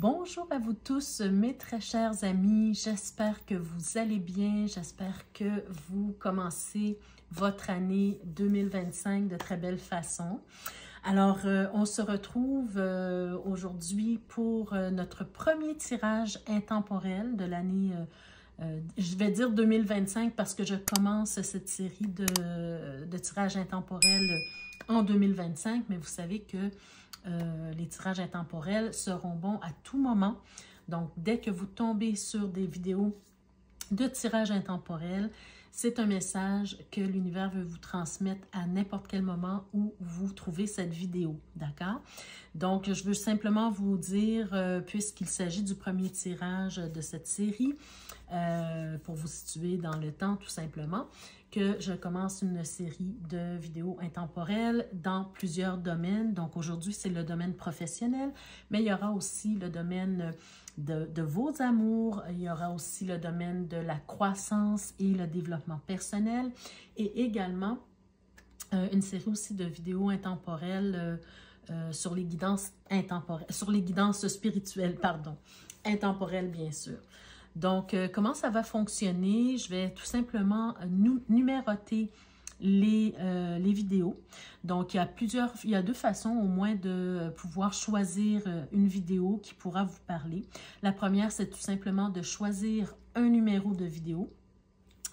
Bonjour à vous tous, mes très chers amis. J'espère que vous allez bien. J'espère que vous commencez votre année 2025 de très belle façon. Alors, on se retrouve aujourd'hui pour notre premier tirage intemporel de l'année, je vais dire 2025 parce que je commence cette série de tirages intemporels en 2025, mais vous savez que les tirages intemporels seront bons à tout moment. Donc, dès que vous tombez sur des vidéos de tirage intemporel, c'est un message que l'univers veut vous transmettre à n'importe quel moment où vous trouvez cette vidéo, d'accord? Donc, je veux simplement vous dire, puisqu'il s'agit du premier tirage de cette série, pour vous situer dans le temps tout simplement, que je commence une série de vidéos intemporelles dans plusieurs domaines. Donc, aujourd'hui, c'est le domaine professionnel, mais il y aura aussi le domaine de vos amours, il y aura aussi le domaine de la croissance et le développement personnel et également une série aussi de vidéos intemporelles sur les guidances intemporelles, sur les guidances spirituelles, pardon, intemporelles bien sûr. Donc, comment ça va fonctionner? Je vais tout simplement numéroter les vidéos. Donc, il y a deux façons au moins de pouvoir choisir une vidéo qui pourra vous parler. La première, c'est tout simplement de choisir un numéro de vidéo.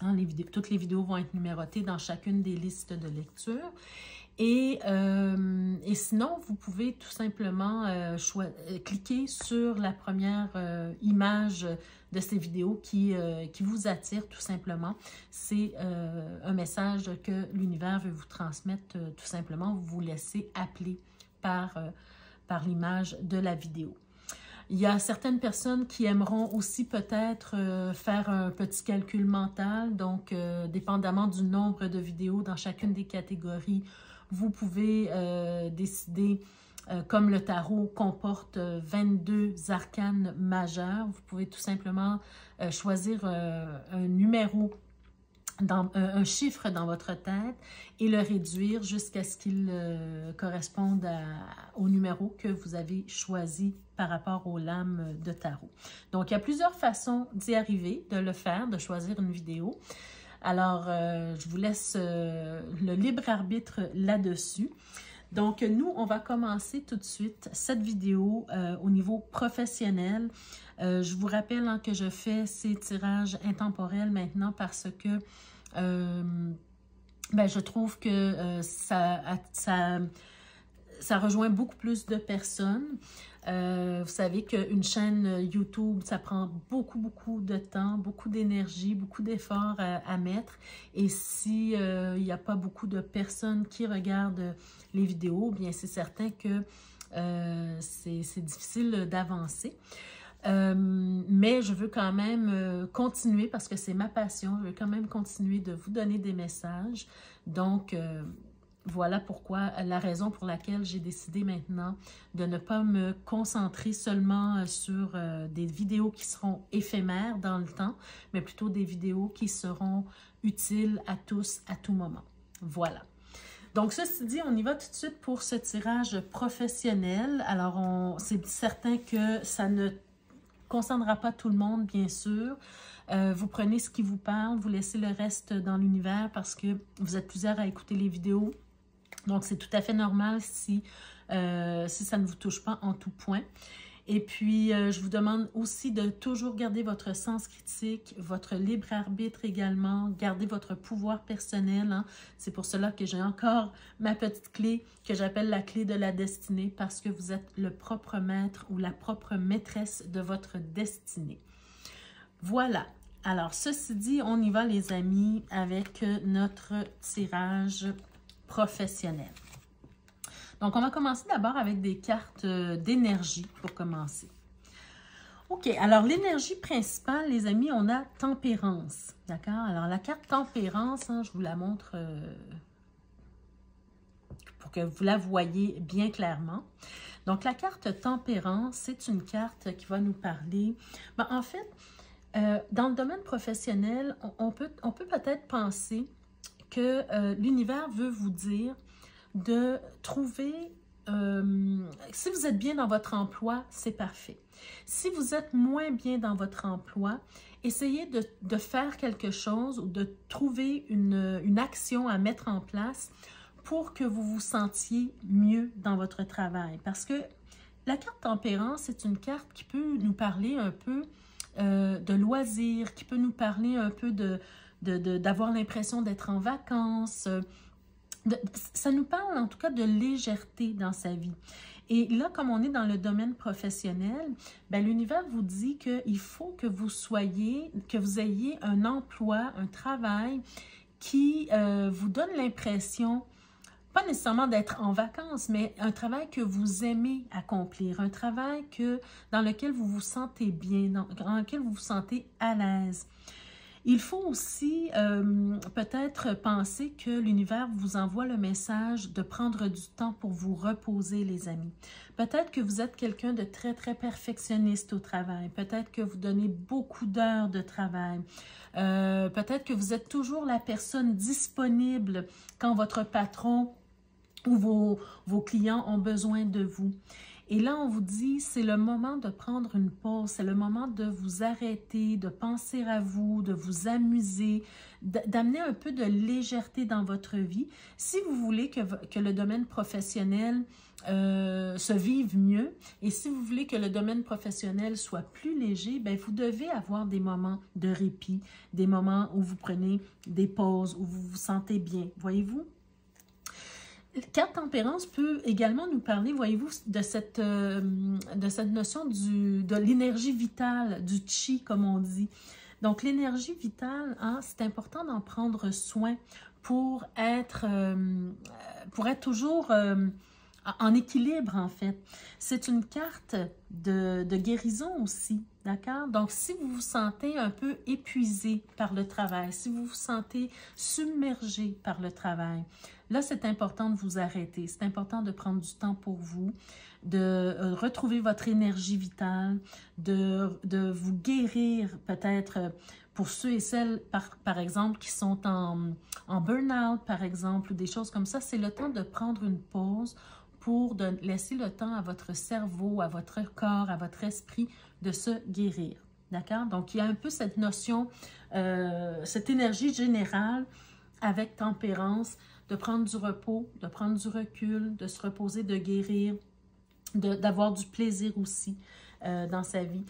Hein, toutes les vidéos vont être numérotées dans chacune des listes de lecture. Et sinon, vous pouvez tout simplement cliquer sur la première image de ces vidéos qui vous attire tout simplement. C'est un message que l'univers veut vous transmettre tout simplement. Vous vous laissez appeler par l'image de la vidéo. Il y a certaines personnes qui aimeront aussi peut-être faire un petit calcul mental. Donc, dépendamment du nombre de vidéos dans chacune des catégories, vous pouvez décider, comme le tarot comporte 22 arcanes majeurs, vous pouvez tout simplement choisir un numéro, un chiffre dans votre tête et le réduire jusqu'à ce qu'il corresponde au numéro que vous avez choisi par rapport aux lames de tarot. Donc, il y a plusieurs façons d'y arriver, de le faire, de choisir une vidéo. Alors, je vous laisse le libre arbitre là-dessus. Donc, nous, on va commencer tout de suite cette vidéo au niveau professionnel. Je vous rappelle hein, que je fais ces tirages intemporels maintenant parce que je trouve que ça rejoint beaucoup plus de personnes. Vous savez qu'une chaîne YouTube, ça prend beaucoup de temps, beaucoup d'énergie, beaucoup d'efforts à mettre. Et si il n'y a pas beaucoup de personnes qui regardent les vidéos, bien c'est certain que c'est difficile d'avancer. Mais je veux quand même continuer parce que c'est ma passion. Je veux quand même continuer de vous donner des messages. Donc, voilà pourquoi, la raison pour laquelle j'ai décidé maintenant de ne pas me concentrer seulement sur des vidéos qui seront éphémères dans le temps, mais plutôt des vidéos qui seront utiles à tous, à tout moment. Voilà. Donc, ceci dit, on y va tout de suite pour ce tirage professionnel. Alors, c'est certain que ça ne concernera pas tout le monde, bien sûr. Vous prenez ce qui vous parle, vous laissez le reste dans l'univers parce que vous êtes plusieurs à écouter les vidéos. Donc, c'est tout à fait normal si ça ne vous touche pas en tout point. Et puis, je vous demande aussi de toujours garder votre sens critique, votre libre arbitre également, garder votre pouvoir personnel. Hein. C'est pour cela que j'ai encore ma petite clé que j'appelle la clé de la destinée parce que vous êtes le propre maître ou la propre maîtresse de votre destinée. Voilà. Alors, ceci dit, on y va les amis avec notre tirage professionnel. Donc, on va commencer d'abord avec des cartes d'énergie pour commencer. OK, alors l'énergie principale, les amis, on a tempérance. D'accord? Alors, la carte tempérance, hein, je vous la montre pour que vous la voyez bien clairement. Donc, la carte tempérance, c'est une carte qui va nous parler. Ben, en fait, dans le domaine professionnel, on peut peut-être penser que l'univers veut vous dire de trouver si vous êtes bien dans votre emploi, c'est parfait. Si vous êtes moins bien dans votre emploi, essayez de faire quelque chose ou de trouver une action à mettre en place pour que vous vous sentiez mieux dans votre travail. Parce que la carte tempérance, c'est une carte qui peut nous parler un peu de loisirs, qui peut nous parler un peu d'avoir l'impression d'être en vacances. Ça nous parle en tout cas de légèreté dans sa vie. Et là, comme on est dans le domaine professionnel, ben, l'univers vous dit qu'il faut que vous ayez un emploi, un travail qui vous donne l'impression, pas nécessairement d'être en vacances, mais un travail que vous aimez accomplir, un travail dans lequel vous vous sentez bien, dans lequel vous vous sentez à l'aise. Il faut aussi peut-être penser que l'univers vous envoie le message de prendre du temps pour vous reposer, les amis. Peut-être que vous êtes quelqu'un de très, très perfectionniste au travail. Peut-être que vous donnez beaucoup d'heures de travail. Peut-être que vous êtes toujours la personne disponible quand votre patron ou vos clients ont besoin de vous. Et là, on vous dit, c'est le moment de prendre une pause, c'est le moment de vous arrêter, de penser à vous, de vous amuser, d'amener un peu de légèreté dans votre vie. Si vous voulez que le domaine professionnel se vive mieux et si vous voulez que le domaine professionnel soit plus léger, bien, vous devez avoir des moments de répit, des moments où vous prenez des pauses, où vous vous sentez bien. Voyez-vous? La carte tempérance peut également nous parler, voyez-vous, de cette notion de l'énergie vitale, du chi, comme on dit. Donc, l'énergie vitale, hein, c'est important d'en prendre soin pour être toujours en équilibre, en fait. C'est une carte de guérison aussi, d'accord? Donc, si vous vous sentez un peu épuisé par le travail, si vous vous sentez submergé par le travail, là, c'est important de vous arrêter. C'est important de prendre du temps pour vous, de retrouver votre énergie vitale, de vous guérir peut-être pour ceux et celles, par exemple, qui sont en burn-out, par exemple, ou des choses comme ça. C'est le temps de prendre une pause pour laisser le temps à votre cerveau, à votre corps, à votre esprit de se guérir. D'accord? Donc, il y a un peu cette notion, cette énergie générale avec tempérance, de prendre du repos, de prendre du recul, de se reposer, de guérir, d'avoir du plaisir aussi dans sa vie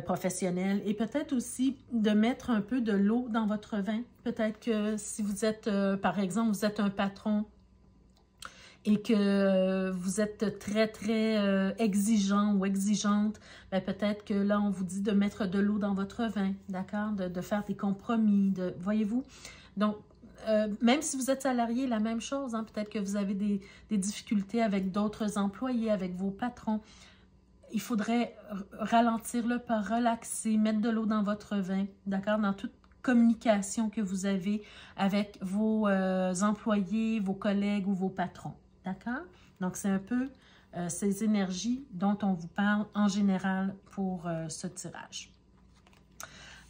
professionnelle et peut-être aussi de mettre un peu de l'eau dans votre vin. Peut-être que si vous êtes, par exemple, vous êtes un patron et que vous êtes très, très exigeant ou exigeante, ben peut-être que là, on vous dit de mettre de l'eau dans votre vin, d'accord? De faire des compromis, voyez-vous? Donc, même si vous êtes salarié, la même chose, hein? Peut-être que vous avez des difficultés avec d'autres employés, avec vos patrons. Il faudrait ralentir le pas, relaxer, mettre de l'eau dans votre vin, d'accord? Dans toute communication que vous avez avec vos employés, vos collègues ou vos patrons, d'accord? Donc, c'est un peu ces énergies dont on vous parle en général pour ce tirage.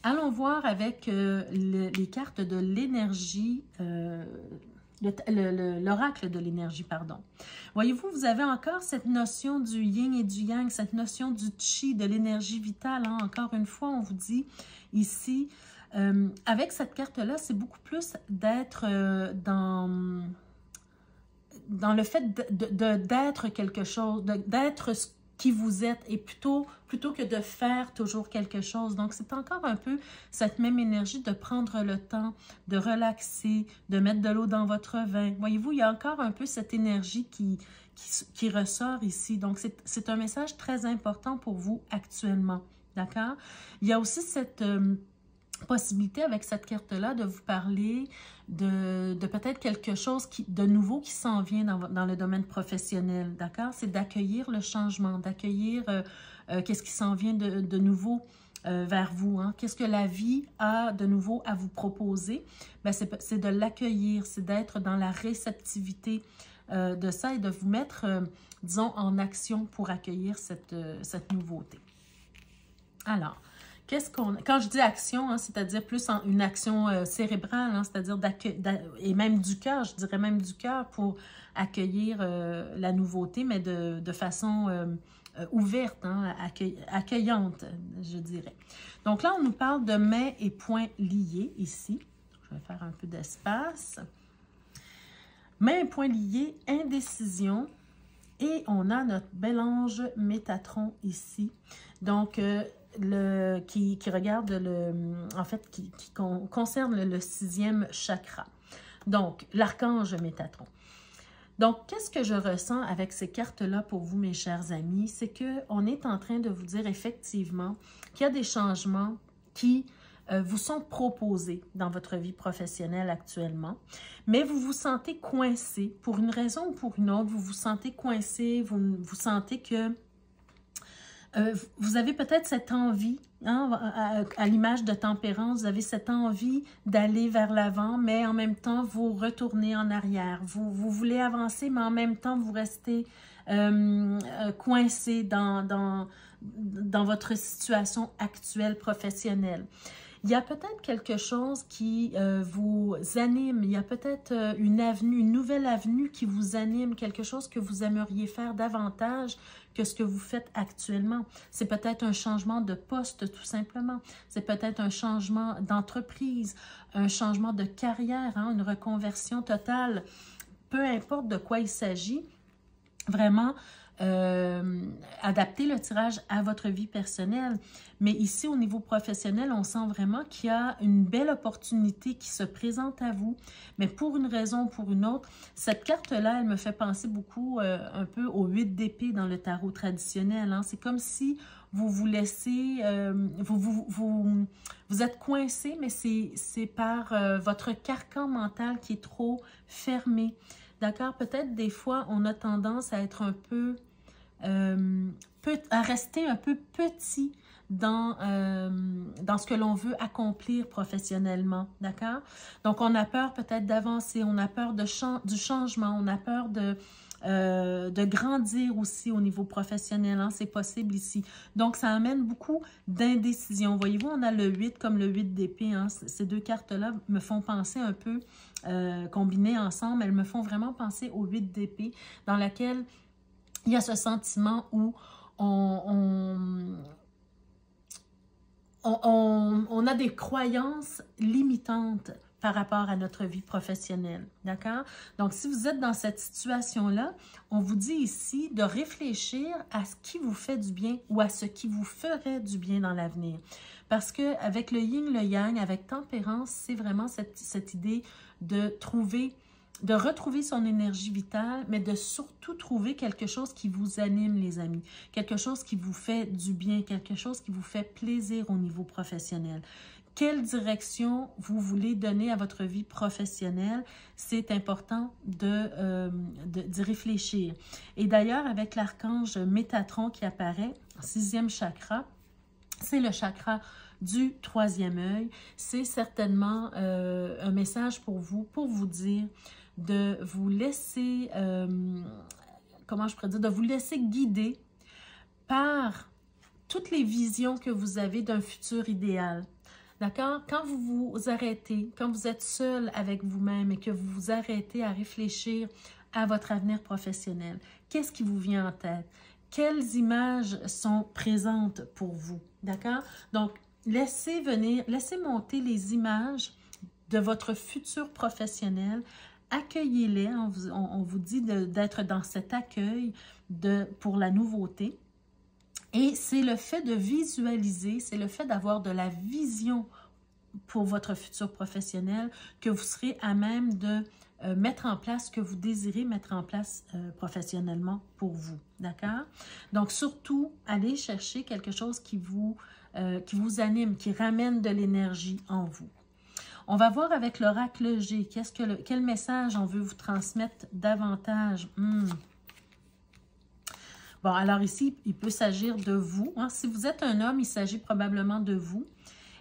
Allons voir avec les cartes de l'énergie, l'oracle de l'énergie, pardon. Voyez-vous, vous avez encore cette notion du yin et du yang, cette notion du chi, de l'énergie vitale. Hein? Encore une fois, on vous dit ici, avec cette carte-là, c'est beaucoup plus d'être dans le fait d'être quelque chose, d'être ce qui vous êtes, et plutôt que de faire toujours quelque chose. Donc, c'est encore un peu cette même énergie de prendre le temps, de relaxer, de mettre de l'eau dans votre vin. Voyez-vous, il y a encore un peu cette énergie qui ressort ici. Donc, c'est un message très important pour vous actuellement, d'accord? Il y a aussi cette possibilité avec cette carte-là de vous parler de peut-être quelque chose de nouveau qui s'en vient dans le domaine professionnel, d'accord? C'est d'accueillir le changement, d'accueillir qu'est-ce qui s'en vient de nouveau vers vous. Hein? Qu'est-ce que la vie a de nouveau à vous proposer? Ben, c'est de l'accueillir, c'est d'être dans la réceptivité de ça et de vous mettre, disons, en action pour accueillir cette nouveauté. Alors, Quand je dis action, hein, c'est-à-dire plus une action cérébrale, hein, c'est-à-dire et même du cœur, je dirais même du cœur pour accueillir la nouveauté, mais de façon ouverte, hein, accueillante, je dirais. Donc là, on nous parle de mains et poings liés ici. Je vais faire un peu d'espace. Mains et poings liés, indécision. Et on a notre bel ange Métatron ici. Donc, qui regarde en fait, qui concerne le 6e chakra. Donc, l'archange Métatron. Donc, qu'est-ce que je ressens avec ces cartes-là pour vous, mes chers amis? C'est qu'on est en train de vous dire effectivement qu'il y a des changements qui vous sont proposés dans votre vie professionnelle actuellement, mais vous vous sentez coincé pour une raison ou pour une autre. Vous vous sentez coincé, vous sentez que vous avez peut-être cette envie, hein, à l'image de Tempérance, vous avez cette envie d'aller vers l'avant, mais en même temps, vous retournez en arrière. Vous voulez avancer, mais en même temps, vous restez coincé dans votre situation actuelle professionnelle. Il y a peut-être quelque chose qui vous anime, il y a peut-être une nouvelle avenue qui vous anime, quelque chose que vous aimeriez faire davantage que ce que vous faites actuellement. C'est peut-être un changement de poste tout simplement, c'est peut-être un changement d'entreprise, un changement de carrière, hein, une reconversion totale. Peu importe de quoi il s'agit, vraiment, adapter le tirage à votre vie personnelle. Mais ici, au niveau professionnel, on sent vraiment qu'il y a une belle opportunité qui se présente à vous. Mais pour une raison ou pour une autre, cette carte-là, elle me fait penser beaucoup un peu au 8 d'épée dans le tarot traditionnel. Hein. C'est comme si vous vous laissez, vous êtes coincé, mais c'est par votre carcan mental qui est trop fermé. D'accord? Peut-être des fois, on a tendance à être un peu, à rester un peu petit dans ce que l'on veut accomplir professionnellement. D'accord? Donc, on a peur peut-être d'avancer, on a peur du changement, on a peur de grandir aussi au niveau professionnel. Hein? C'est possible ici. Donc, ça amène beaucoup d'indécision. Voyez-vous, on a le 8 comme le 8 d'épée. Hein? Ces deux cartes-là me font penser un peu, combinées ensemble, elles me font vraiment penser au 8 d'épée, dans laquelle il y a ce sentiment où on a des croyances limitantes par rapport à notre vie professionnelle, d'accord? Donc, si vous êtes dans cette situation-là, on vous dit ici de réfléchir à ce qui vous fait du bien ou à ce qui vous ferait du bien dans l'avenir. Parce qu'avec le yin, le yang, avec tempérance, c'est vraiment cette idée de retrouver son énergie vitale, mais de surtout trouver quelque chose qui vous anime, les amis. Quelque chose qui vous fait du bien, quelque chose qui vous fait plaisir au niveau professionnel. Quelle direction vous voulez donner à votre vie professionnelle? C'est important d'y réfléchir. Et d'ailleurs, avec l'archange Métatron qui apparaît, 6e chakra, c'est le chakra du 3e œil. C'est certainement un message pour vous dire de vous laisser, comment je pourrais dire, de vous laisser guider par toutes les visions que vous avez d'un futur idéal. D'accord? Quand vous vous arrêtez, quand vous êtes seul avec vous-même et que vous vous arrêtez à réfléchir à votre avenir professionnel, qu'est-ce qui vous vient en tête? Quelles images sont présentes pour vous? D'accord? Donc, laissez monter les images de votre futur professionnel. Accueillez-les. On vous dit d'être dans cet accueil pour la nouveauté. Et c'est le fait de visualiser, c'est le fait d'avoir de la vision pour votre futur professionnel que vous serez à même de mettre en place ce que vous désirez mettre en place professionnellement pour vous. D'accord? Donc, surtout, allez chercher quelque chose qui vous anime, qui ramène de l'énergie en vous. On va voir avec l'oracle G, quel message on veut vous transmettre davantage. Bon, alors ici, il peut s'agir de vous. Hein. Si vous êtes un homme, il s'agit probablement de vous.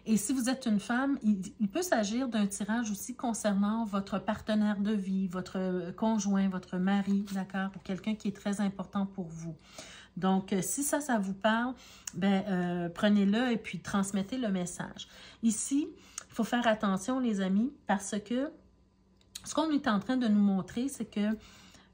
Et si vous êtes une femme, il peut s'agir d'un tirage aussi concernant votre partenaire de vie, votre conjoint, votre mari, d'accord, ou quelqu'un qui est très important pour vous. Donc, si ça vous parle, ben, prenez-le et puis transmettez le message. Ici, il faut faire attention, les amis, parce que ce qu'on est en train de nous montrer, c'est que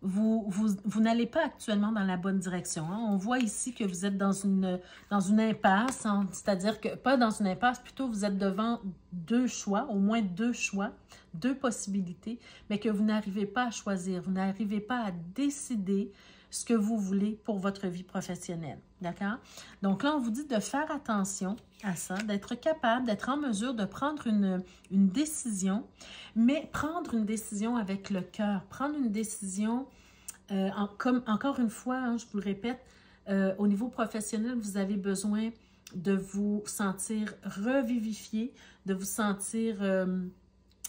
vous n'allez pas actuellement dans la bonne direction. Hein. On voit ici que vous êtes dans une impasse, hein, c'est-à-dire que, pas dans une impasse, plutôt vous êtes devant deux choix, au moins deux choix, deux possibilités, mais que vous n'arrivez pas à choisir, vous n'arrivez pas à décider ce que vous voulez pour votre vie professionnelle. D'accord? Donc là, on vous dit de faire attention à ça, d'être capable, d'être en mesure de prendre une décision, mais prendre une décision avec le cœur, prendre une décision, comme encore une fois, hein, je vous le répète, au niveau professionnel, vous avez besoin de vous sentir revivifié, de vous sentir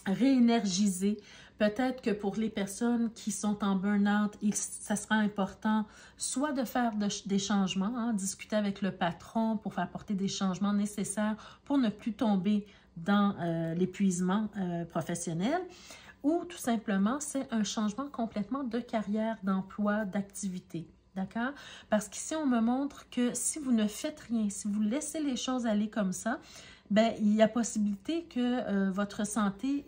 réénergisé. Peut-être que pour les personnes qui sont en burn-out, ça sera important soit de faire des changements, hein, discuter avec le patron pour faire apporter des changements nécessaires pour ne plus tomber dans l'épuisement professionnel, ou tout simplement, c'est un changement complètement de carrière, d'emploi, d'activité. D'accord? Parce qu'ici, on me montre que si vous ne faites rien, si vous laissez les choses aller comme ça, ben, il y a possibilité que votre santé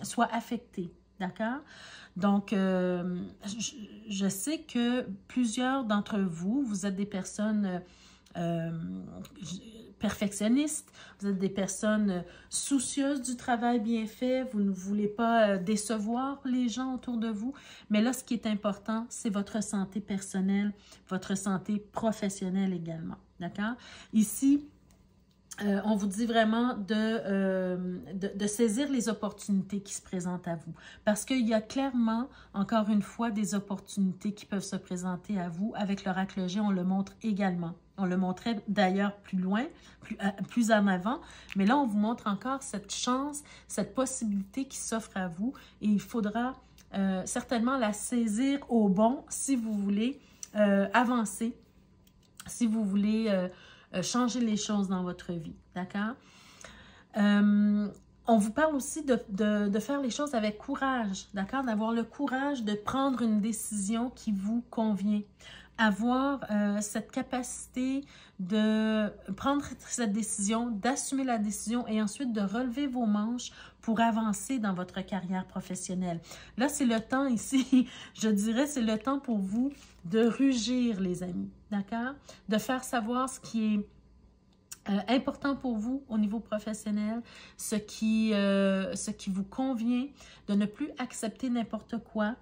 soit affectée, d'accord? Donc, je sais que plusieurs d'entre vous, vous êtes des personnes perfectionnistes, vous êtes des personnes soucieuses du travail bien fait, vous ne voulez pas décevoir les gens autour de vous, mais là, ce qui est important, c'est votre santé personnelle, votre santé professionnelle également, d'accord? Ici, on vous dit vraiment de saisir les opportunités qui se présentent à vous. Parce qu'il y a clairement, encore une fois, des opportunités qui peuvent se présenter à vous. Avec l'oracle G, on le montre également. On le montrait d'ailleurs plus loin, plus en avant. Mais là, on vous montre encore cette chance, cette possibilité qui s'offre à vous. Et il faudra certainement la saisir au bon si vous voulez avancer, si vous voulez changer les choses dans votre vie, d'accord? On vous parle aussi de faire les choses avec courage, d'accord? D'avoir le courage de prendre une décision qui vous convient. Avoir cette capacité de prendre cette décision, d'assumer la décision et ensuite de relever vos manches pour avancer dans votre carrière professionnelle. Là, c'est le temps ici, je dirais, c'est le temps pour vous de rugir, les amis, d'accord? De faire savoir ce qui est important pour vous au niveau professionnel, ce qui vous convient, de ne plus accepter n'importe quoi,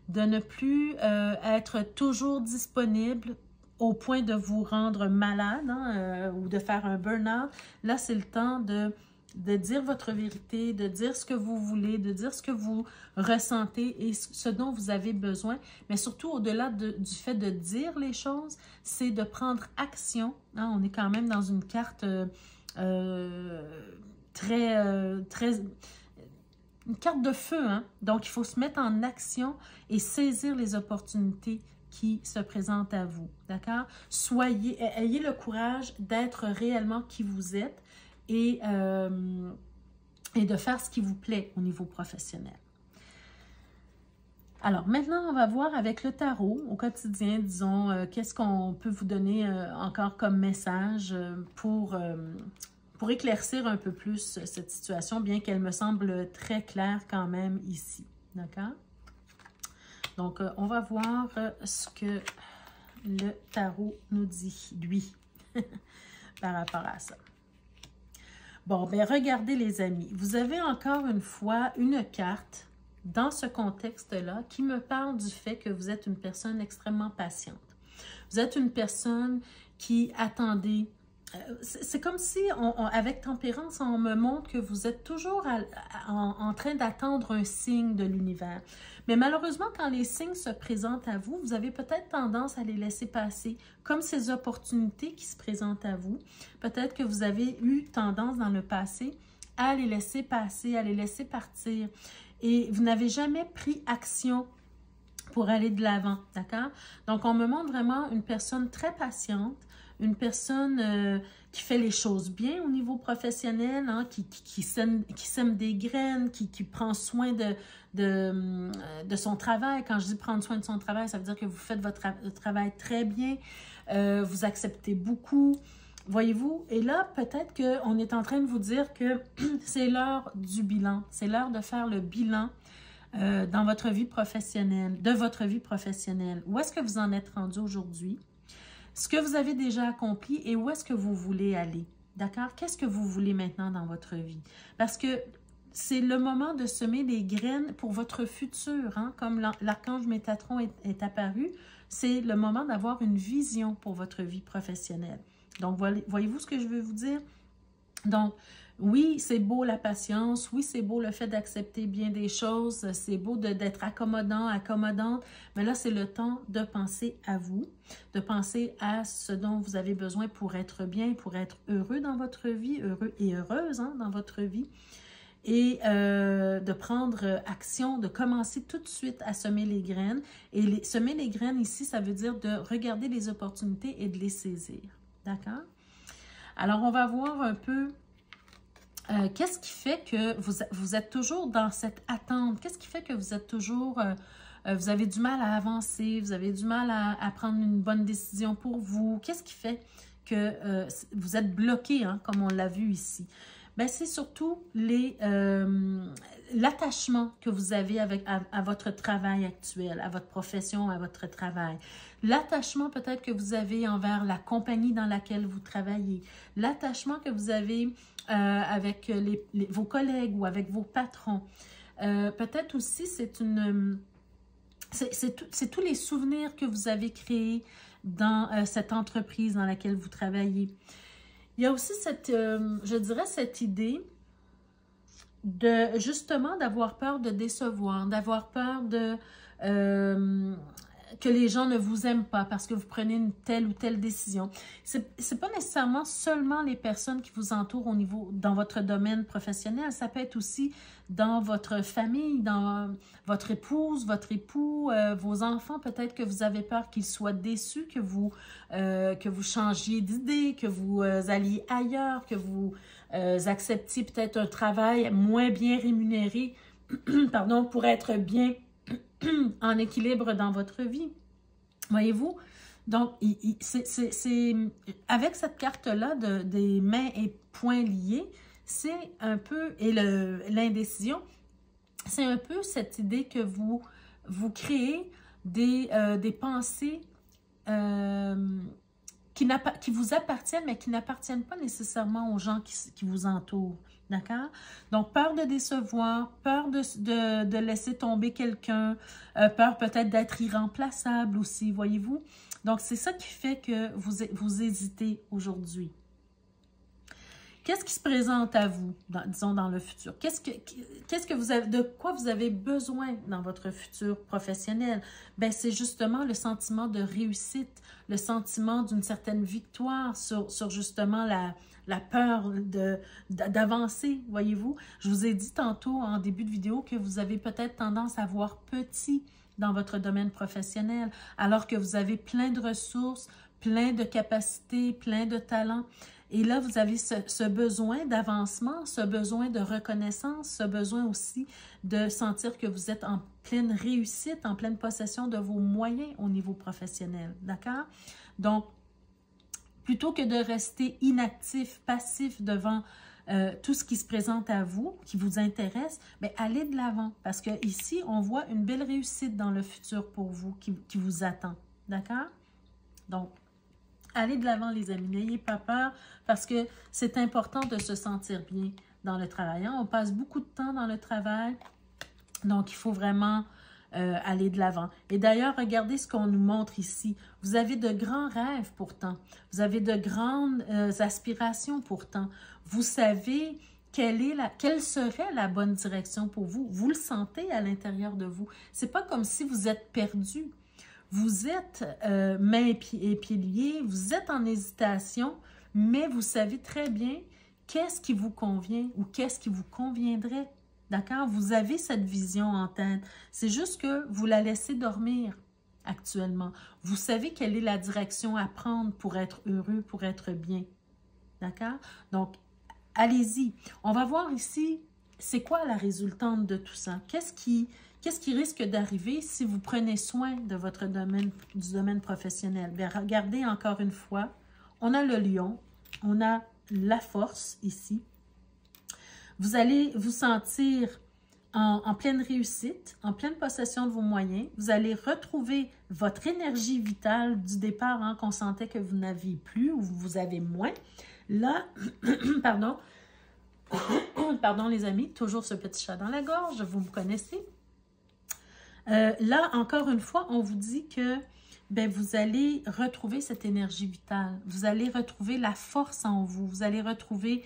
de ne plus être toujours disponible au point de vous rendre malade hein, ou de faire un burn-out. Là, c'est le temps de dire votre vérité, de dire ce que vous voulez, de dire ce que vous ressentez et ce dont vous avez besoin. Mais surtout, au-delà du fait de dire les choses, c'est de prendre action. Hein, on est quand même dans une carte une carte de feu. Hein? Donc, il faut se mettre en action et saisir les opportunités qui se présentent à vous. D'accord? Ayez le courage d'être réellement qui vous êtes et de faire ce qui vous plaît au niveau professionnel. Alors, maintenant, on va voir avec le tarot au quotidien, disons, qu'est-ce qu'on peut vous donner encore comme message pour éclaircir un peu plus cette situation, bien qu'elle me semble très claire quand même ici. D'accord? Donc, on va voir ce que le tarot nous dit, lui, par rapport à ça. Bon, bien, regardez les amis, vous avez encore une fois une carte dans ce contexte-là qui me parle du fait que vous êtes une personne extrêmement patiente. Vous êtes une personne qui attendait. C'est comme si, avec tempérance, on me montre que vous êtes toujours en train d'attendre un signe de l'univers. Mais malheureusement, quand les signes se présentent à vous, vous avez peut-être tendance à les laisser passer, comme ces opportunités qui se présentent à vous. Peut-être que vous avez eu tendance dans le passé à les laisser passer, à les laisser partir. Et vous n'avez jamais pris action pour aller de l'avant, d'accord? Donc, on me montre vraiment une personne très patiente, une personne qui fait les choses bien au niveau professionnel, hein, qui sème des graines, qui prend soin de son travail. Quand je dis prendre soin de son travail, ça veut dire que vous faites votre travail très bien, vous acceptez beaucoup. Voyez-vous? Et là, peut-être qu'on est en train de vous dire que c'est l'heure du bilan. C'est l'heure de faire le bilan dans votre vie professionnelle, de votre vie professionnelle. Où est-ce que vous en êtes rendu aujourd'hui? Ce que vous avez déjà accompli et où est-ce que vous voulez aller? D'accord? Qu'est-ce que vous voulez maintenant dans votre vie? Parce que c'est le moment de semer des graines pour votre futur. Hein? Comme l'archange Métatron est apparu, c'est le moment d'avoir une vision pour votre vie professionnelle. Donc, voyez-vous ce que je veux vous dire? Donc, oui, c'est beau la patience, oui, c'est beau le fait d'accepter bien des choses, c'est beau d'être accommodant, accommodante, mais là, c'est le temps de penser à vous, de penser à ce dont vous avez besoin pour être bien, pour être heureux dans votre vie, heureux et heureuse hein, dans votre vie, et de prendre action, de commencer tout de suite à semer les graines. Et semer les graines ici, ça veut dire de regarder les opportunités et de les saisir. D'accord? Alors, on va voir un peu qu'est-ce qui fait que vous êtes toujours dans cette attente? Qu'est-ce qui fait que vous êtes toujours... vous avez du mal à avancer, vous avez du mal à prendre une bonne décision pour vous? Qu'est-ce qui fait que vous êtes bloqué, hein, comme on l'a vu ici? Bien, c'est surtout l'attachement que vous avez à votre travail actuel, à votre profession, à votre travail. L'attachement peut-être que vous avez envers la compagnie dans laquelle vous travaillez. L'attachement que vous avez avec vos collègues ou avec vos patrons. Peut-être aussi, c'est tous les souvenirs que vous avez créés dans cette entreprise dans laquelle vous travaillez. Il y a aussi je dirais, cette idée de, justement, d'avoir peur de décevoir, d'avoir peur que les gens ne vous aiment pas parce que vous prenez une telle ou telle décision. C'est pas nécessairement seulement les personnes qui vous entourent dans votre domaine professionnel, ça peut être aussi dans votre famille, dans votre épouse, votre époux, vos enfants. Peut-être que vous avez peur qu'ils soient déçus, que vous changiez d'idée, que vous alliez ailleurs, que vous acceptiez peut-être un travail moins bien rémunéré, pardon, pour être bien en équilibre dans votre vie. Voyez-vous? Donc, c'est avec cette carte-là des mains et poings liés, c'est un peu, et l'indécision, c'est un peu cette idée que vous créez des pensées qui vous appartiennent, mais qui n'appartiennent pas nécessairement aux gens qui vous entourent. D'accord? Donc, peur de décevoir, peur de laisser tomber quelqu'un, peur peut-être d'être irremplaçable aussi, voyez-vous? Donc, c'est ça qui fait que vous hésitez aujourd'hui. Qu'est-ce qui se présente à vous, disons, dans le futur? De quoi vous avez besoin dans votre futur professionnel? Bien, c'est justement le sentiment de réussite, le sentiment d'une certaine victoire sur justement la peur d'avancer, voyez-vous? Je vous ai dit tantôt en début de vidéo que vous avez peut-être tendance à voir petit dans votre domaine professionnel, alors que vous avez plein de ressources, plein de capacités, plein de talents. Et là, vous avez ce besoin d'avancement, ce besoin de reconnaissance, ce besoin aussi de sentir que vous êtes en pleine réussite, en pleine possession de vos moyens au niveau professionnel. D'accord? Donc, plutôt que de rester inactif, passif devant tout ce qui se présente à vous, qui vous intéresse, bien, allez de l'avant. Parce que ici, on voit une belle réussite dans le futur pour vous qui vous attend. D'accord? Donc, allez de l'avant, les amis. N'ayez pas peur parce que c'est important de se sentir bien dans le travail. On passe beaucoup de temps dans le travail, donc il faut vraiment aller de l'avant. Et d'ailleurs, regardez ce qu'on nous montre ici. Vous avez de grands rêves pourtant. Vous avez de grandes aspirations pourtant. Vous savez quelle serait la bonne direction pour vous. Vous le sentez à l'intérieur de vous. C'est pas comme si vous êtes perdu. Vous êtes mains et pieds liés, vous êtes en hésitation, mais vous savez très bien qu'est-ce qui vous convient ou qu'est-ce qui vous conviendrait. D'accord? Vous avez cette vision en tête. C'est juste que vous la laissez dormir. actuellement. Vous savez quelle est la direction à prendre pour être heureux, pour être bien. D'accord? Donc, allez-y. On va voir ici, c'est quoi la résultante de tout ça? Qu'est-ce qui risque d'arriver si vous prenez soin de votre domaine, du domaine professionnel? Bien, regardez encore une fois, on a le lion, on a la force ici. Vous allez vous sentir en pleine réussite, en pleine possession de vos moyens. Vous allez retrouver votre énergie vitale du départ, hein, qu'on sentait que vous n'aviez plus ou vous avez moins. Là, pardon, pardon les amis, toujours ce petit chat dans la gorge, vous me connaissez. Là, encore une fois, on vous dit que ben, vous allez retrouver cette énergie vitale. Vous allez retrouver la force en vous. Vous allez retrouver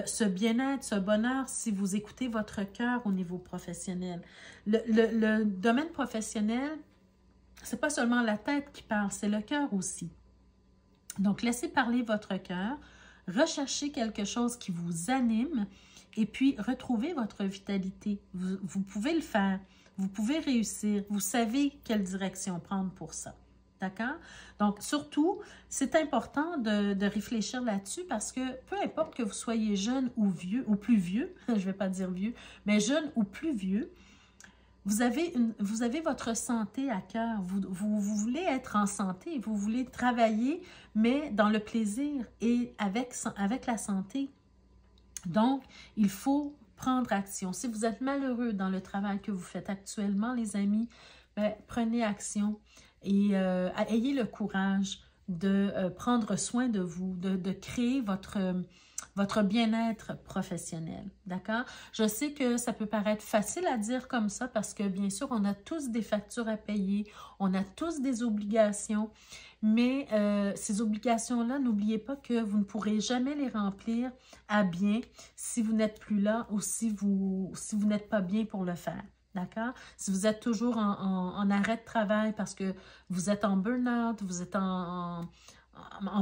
ce bien-être, ce bonheur si vous écoutez votre cœur au niveau professionnel. Le domaine professionnel, c'est pas seulement la tête qui parle, c'est le cœur aussi. Donc, laissez parler votre cœur. Recherchez quelque chose qui vous anime et puis retrouvez votre vitalité. Vous pouvez le faire. Vous pouvez réussir. Vous savez quelle direction prendre pour ça. D'accord? Donc, surtout, c'est important de réfléchir là-dessus parce que peu importe que vous soyez jeune ou vieux, ou plus vieux, je ne vais pas dire vieux, mais jeune ou plus vieux, vous avez votre santé à cœur. Vous voulez être en santé, vous voulez travailler, mais dans le plaisir et avec la santé. Donc, il faut prendre action. Si vous êtes malheureux dans le travail que vous faites actuellement, les amis, ben, prenez action et ayez le courage de prendre soin de vous, de créer votre bien-être professionnel, d'accord? Je sais que ça peut paraître facile à dire comme ça parce que, bien sûr, on a tous des factures à payer, on a tous des obligations, mais ces obligations-là, n'oubliez pas que vous ne pourrez jamais les remplir à bien si vous n'êtes plus là ou si vous n'êtes pas bien pour le faire. D'accord? Si vous êtes toujours en arrêt de travail parce que vous êtes en burn-out, vous êtes en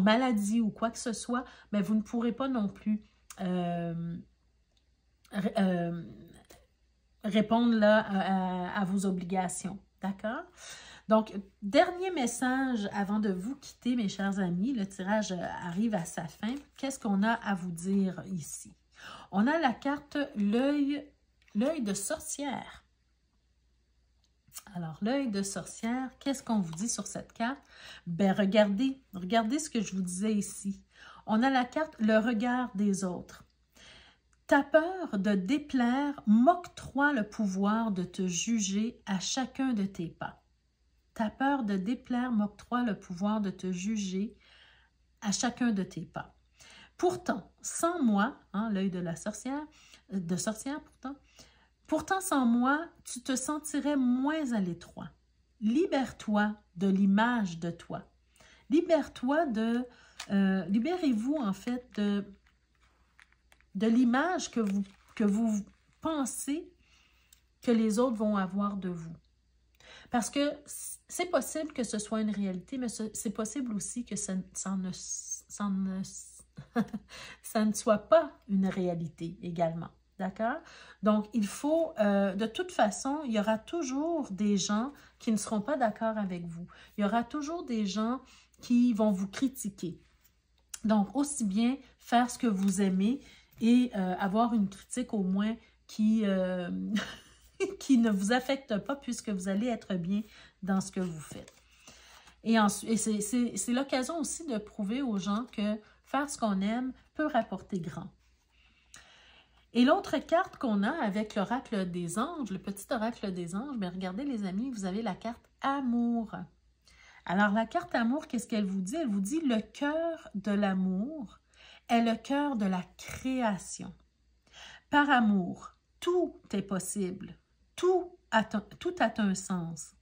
maladie ou quoi que ce soit, mais vous ne pourrez pas non plus répondre là, à vos obligations. D'accord? Donc, dernier message avant de vous quitter, mes chers amis. Le tirage arrive à sa fin. Qu'est-ce qu'on a à vous dire ici? On a la carte l'œil de sorcière. Alors, l'œil de sorcière, qu'est-ce qu'on vous dit sur cette carte? Ben, regardez ce que je vous disais ici. On a la carte le regard des autres. Ta peur de déplaire m'octroie le pouvoir de te juger à chacun de tes pas. Ta peur de déplaire m'octroie le pouvoir de te juger à chacun de tes pas. Pourtant, sans moi, hein, l'œil de la sorcière, pourtant, sans moi, tu te sentirais moins à l'étroit. Libère-toi de l'image de toi. Libérez-vous, en fait, de l'image que vous pensez que les autres vont avoir de vous. Parce que c'est possible que ce soit une réalité, mais c'est possible aussi que ça ne soit pas une réalité également. D'accord? Donc, il faut, de toute façon, il y aura toujours des gens qui ne seront pas d'accord avec vous. Il y aura toujours des gens qui vont vous critiquer. Donc, aussi bien faire ce que vous aimez et avoir une critique au moins qui ne vous affecte pas puisque vous allez être bien dans ce que vous faites. Et c'est l'occasion aussi de prouver aux gens que faire ce qu'on aime peut rapporter grand. Et l'autre carte qu'on a avec l'oracle des anges, le petit oracle des anges, bien regardez les amis, vous avez la carte amour. Alors la carte amour, qu'est-ce qu'elle vous dit? Elle vous dit le cœur de l'amour est le cœur de la création. Par amour, tout est possible. Tout a un sens.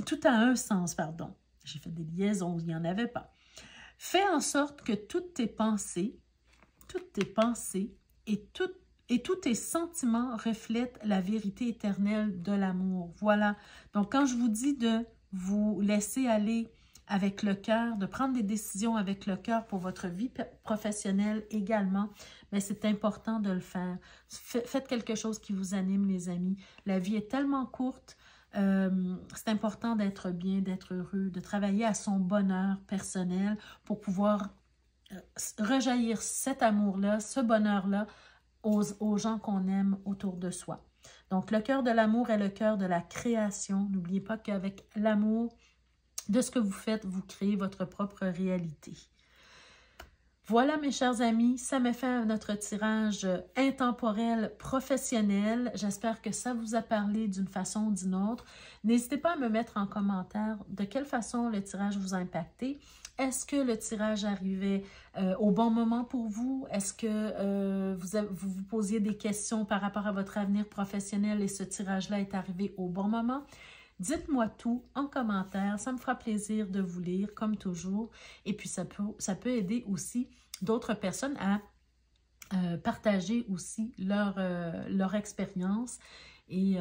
Tout a un sens, pardon. J'ai fait des liaisons où il n'y en avait pas. Fais en sorte que toutes tes pensées et tous tes sentiments reflètent la vérité éternelle de l'amour. Voilà. Donc, quand je vous dis de vous laisser aller avec le cœur, de prendre des décisions avec le cœur pour votre vie professionnelle également, mais c'est important de le faire. Faites quelque chose qui vous anime, les amis. La vie est tellement courte. C'est important d'être bien, d'être heureux, de travailler à son bonheur personnel pour pouvoir rejaillir cet amour-là, ce bonheur-là aux gens qu'on aime autour de soi. Donc, le cœur de l'amour est le cœur de la création. N'oubliez pas qu'avec l'amour de ce que vous faites, vous créez votre propre réalité. Voilà, mes chers amis, ça met fin à notre tirage intemporel professionnel. J'espère que ça vous a parlé d'une façon ou d'une autre. N'hésitez pas à me mettre en commentaire de quelle façon le tirage vous a impacté. Est-ce que le tirage arrivait au bon moment pour vous? Est-ce que vous vous posiez des questions par rapport à votre avenir professionnel et ce tirage-là est arrivé au bon moment? Dites-moi tout en commentaire, ça me fera plaisir de vous lire comme toujours. Et puis ça peut aider aussi d'autres personnes à partager aussi leur expérience. Et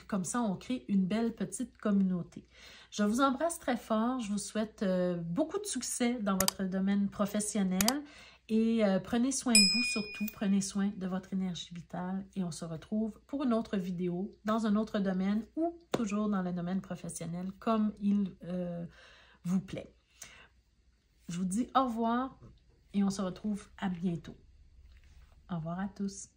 comme ça, on crée une belle petite communauté. Je vous embrasse très fort. Je vous souhaite beaucoup de succès dans votre domaine professionnel. Et prenez soin de vous surtout. Prenez soin de votre énergie vitale. Et on se retrouve pour une autre vidéo dans un autre domaine ou toujours dans le domaine professionnel comme il vous plaît. Je vous dis au revoir et on se retrouve à bientôt. Au revoir à tous.